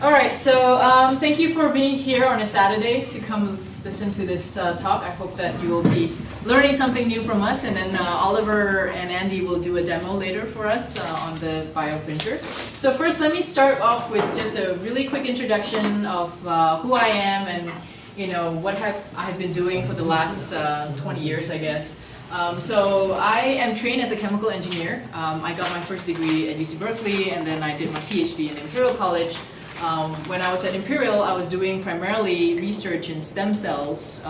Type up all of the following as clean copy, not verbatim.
All right, so thank you for being here on a Saturday to come listen to this talk. I hope that you will be learning something new from us, and then Oliver and Andy will do a demo later for us on the bioprinter. So first, let me start off with just a really quick introduction of who I am and what I've been doing for the last 20 years, I guess. So I am trained as a chemical engineer. I got my first degree at UC Berkeley, and then I did my PhD in Imperial College. When I was at Imperial, I was doing primarily research in stem cells,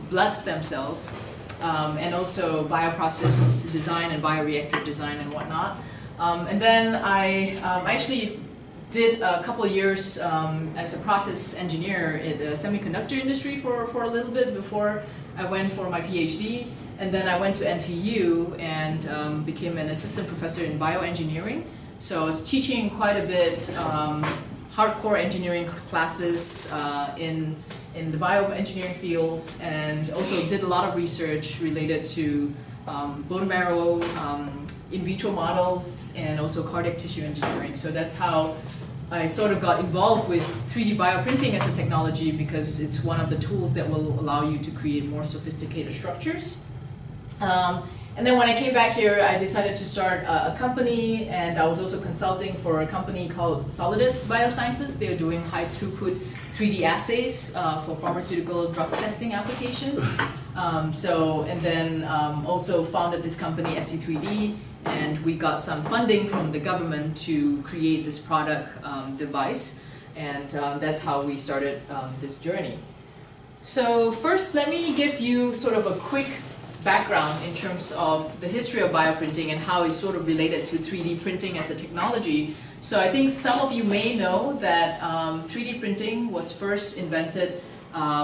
blood stem cells, and also bioprocess design and bioreactor design and whatnot. And then I actually did a couple of years as a process engineer in the semiconductor industry for a little bit before I went for my PhD. And then I went to NTU and became an assistant professor in bioengineering. So I was teaching quite a bit hardcore engineering classes in the bioengineering fields, and also did a lot of research related to bone marrow, in vitro models, and also cardiac tissue engineering. So that's how I sort of got involved with 3D bioprinting as a technology, because it's one of the tools that will allow you to create more sophisticated structures. And then when I came back here, I decided to start a company, and I was also consulting for a company called Solidus Biosciences. They're doing high throughput 3D assays for pharmaceutical drug testing applications. And then also founded this company, SC3D, and we got some funding from the government to create this product device, and that's how we started this journey. So first, let me give you sort of a quick background in terms of the history of bioprinting and how it's sort of related to 3D printing as a technology. So I think some of you may know that 3D printing was first invented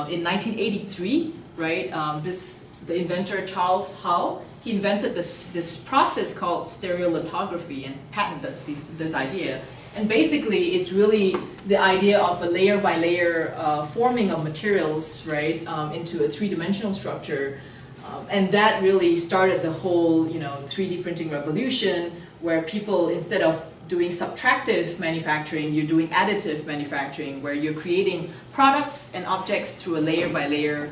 in 1983, right? The inventor Charles Hull, he invented this process called stereolithography and patented this idea. And basically, it's really the idea of a layer by layer forming of materials, right, into a three-dimensional structure. And that really started the whole 3D printing revolution, where people, instead of doing subtractive manufacturing, you're doing additive manufacturing, where you're creating products and objects through a layer by layer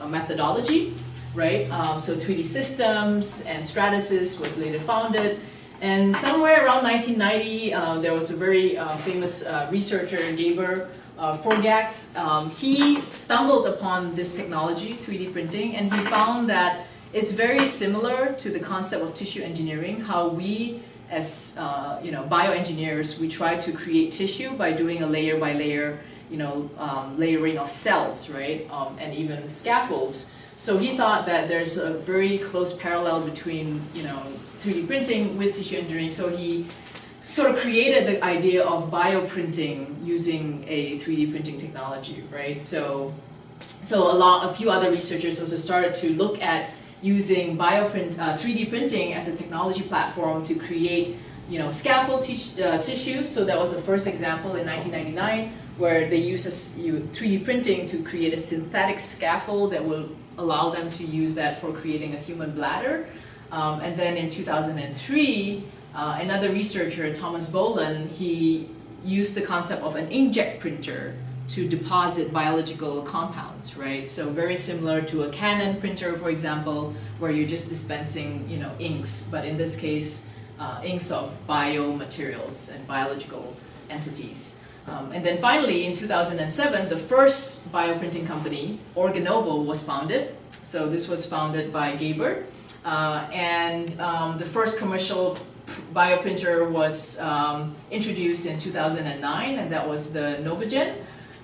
methodology, right? So 3D Systems and Stratasys was later founded. And somewhere around 1990, there was a very famous researcher, Gabor Forgax. He stumbled upon this technology, 3D printing, and he found that it's very similar to the concept of tissue engineering, how we as bioengineers, we try to create tissue by doing a layer by layer layering of cells, right, and even scaffolds. So he thought that there's a very close parallel between 3D printing with tissue engineering. So he sort of created the idea of bioprinting using a 3D printing technology, right? So a few other researchers also started to look at using 3D printing as a technology platform to create, scaffold tissues. So that was the first example in 1999, where they used 3D printing to create a synthetic scaffold that will allow them to use that for creating a human bladder. And then in 2003, another researcher, Thomas Boland, he used the concept of an inkjet printer to deposit biological compounds, right? So very similar to a Canon printer, for example, where you're just dispensing, inks, but in this case, inks of biomaterials and biological entities. And then finally, in 2007, the first bioprinting company, Organovo, was founded. So this was founded by Gabor. The first commercial bioprinter was introduced in 2009, and that was the Novagen.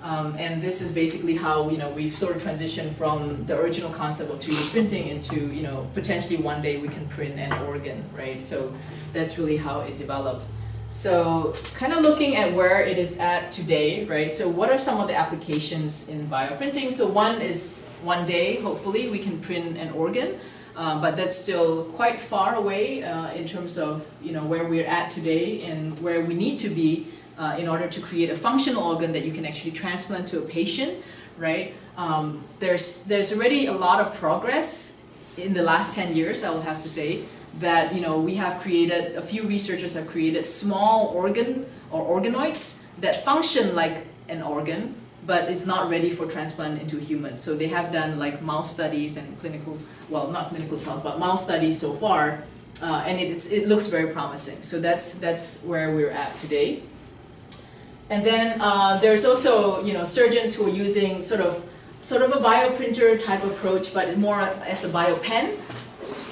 And this is basically how we've sort of transitioned from the original concept of 3D printing into potentially one day we can print an organ, right? So that's really how it developed. So kind of looking at where it is at today, right? So what are some of the applications in bioprinting? So one is one day, hopefully, we can print an organ. But that's still quite far away in terms of where we're at today and where we need to be in order to create a functional organ that you can actually transplant to a patient, right? There's already a lot of progress in the last 10 years, I will have to say. that, you know, we have created, a few researchers have created small organ or organoids that function like an organ, but it's not ready for transplant into humans. So they have done like mouse studies and clinical, well, not clinical trials, but mouse studies so far, and it looks very promising. So that's where we're at today. And then there's also, you know, surgeons who are using sort of a bioprinter type approach, but more as a biopen,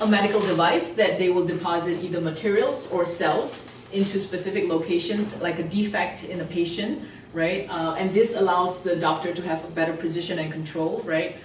a medical device that they will deposit either materials or cells into specific locations, like a defect in a patient, right? And this allows the doctor to have a better precision and control, right,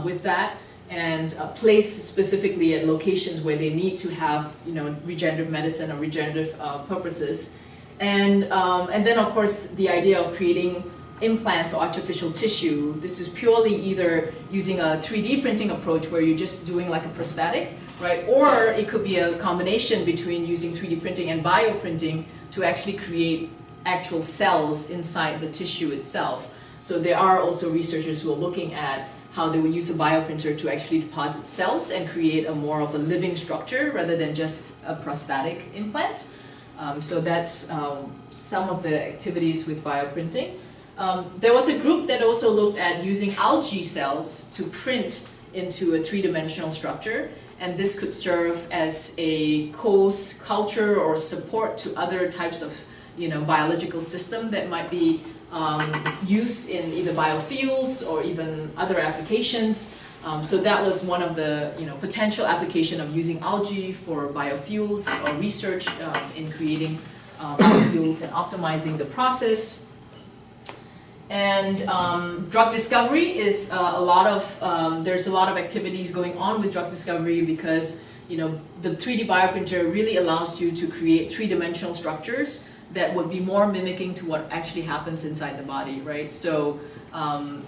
with that, and place specifically at locations where they need to have, you know, regenerative medicine or regenerative purposes. And then, of course, the idea of creating implants or artificial tissue. This is purely either using a 3D printing approach where you're just doing like a prosthetic, right? Or it could be a combination between using 3D printing and bioprinting to actually create actual cells inside the tissue itself. So there are also researchers who are looking at how they will use a bioprinter to actually deposit cells and create a more of a living structure rather than just a prosthetic implant. So that's some of the activities with bioprinting. There was a group that also looked at using algae cells to print into a three-dimensional structure, and this could serve as a co-culture or support to other types of, you know, biological system that might be used in either biofuels or even other applications. So that was one of the, you know, potential application of using algae for biofuels or research in creating biofuels and optimizing the process. And drug discovery is there's a lot of activities going on with drug discovery because, you know, the 3D bioprinter really allows you to create three-dimensional structures that would be more mimicking to what actually happens inside the body, right? So,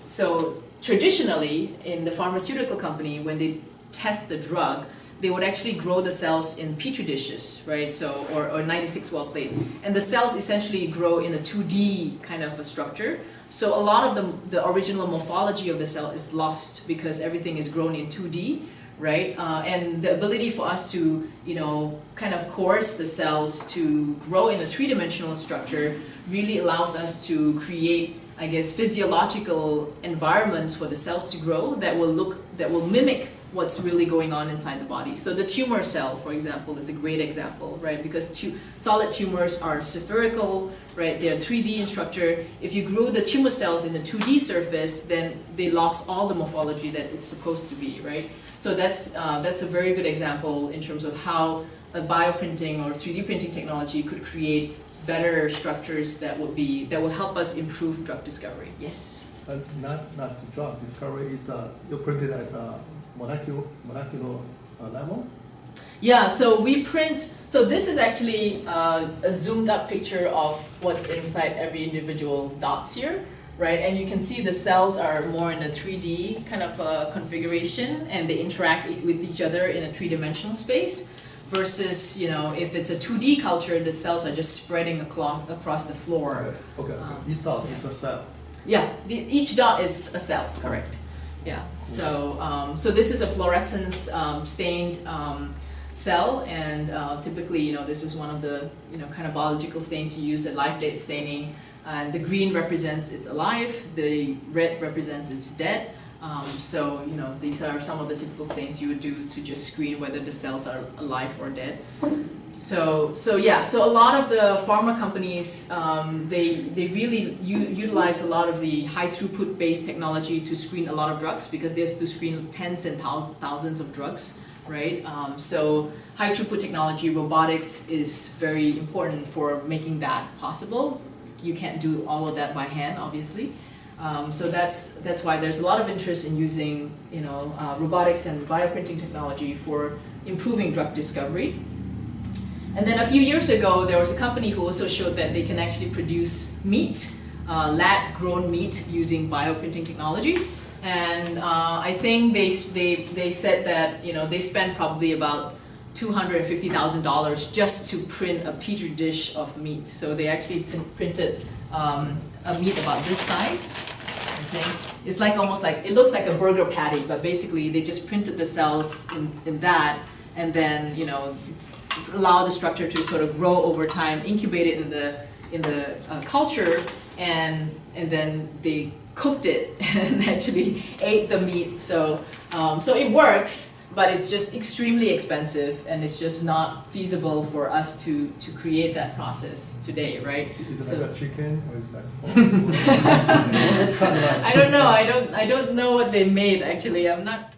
so traditionally in the pharmaceutical company, when they test the drug, they would actually grow the cells in petri dishes, right? So, or 96 well plate, and the cells essentially grow in a 2D kind of a structure. So a lot of the original morphology of the cell is lost because everything is grown in 2D, right? And the ability for us to, you know, kind of coerce the cells to grow in a three-dimensional structure really allows us to create, I guess, physiological environments for the cells to grow that will mimic what's really going on inside the body. So the tumor cell, for example, is a great example, right? Because solid tumors are spherical, right? They're 3D in structure. If you grew the tumor cells in the 2D surface, then they lost all the morphology that it's supposed to be, right? So that's a very good example in terms of how a bioprinting or 3D printing technology could create better structures that will help us improve drug discovery. Yes. Not drug discovery is you printed at molecular level. Yeah, so we print, so this is actually a zoomed up picture of what's inside every individual dots here, right? And you can see the cells are more in a 3D kind of configuration, and they interact with each other in a three-dimensional space, versus, you know, if it's a 2D culture, the cells are just spreading across the floor. Okay. Each dot is a cell. Yeah, each dot is a cell, correct. Yeah, so so this is a fluorescence stained cell, and typically, you know, this is one of the, you know, kind of biological stains you use at live date staining. And the green represents it's alive, the red represents it's dead. So, you know, these are some of the typical stains you would do to just screen whether the cells are alive or dead. So yeah, so a lot of the pharma companies, they really utilize a lot of the high throughput based technology to screen a lot of drugs, because they have to screen tens and thousands of drugs, right? So high throughput technology, robotics is very important for making that possible. You can't do all of that by hand, obviously. So that's why there's a lot of interest in using, you know, robotics and bioprinting technology for improving drug discovery. And then a few years ago, there was a company who also showed that they can actually produce meat, lab-grown meat, using bioprinting technology. And I think they said that, you know, they spent probably about $250,000 just to print a petri dish of meat. So they actually printed a meat about this size, I think. It's like almost like, it looks like a burger patty, but basically they just printed the cells in that, and then, you know, allow the structure to sort of grow over time, incubate it in the culture, and then they cooked it and actually ate the meat. So it works, but it's just extremely expensive, and it's just not feasible for us to create that process today, right? Is it like a chicken or is it like pork? What kind of like? I don't know. I don't know what they made actually. I'm not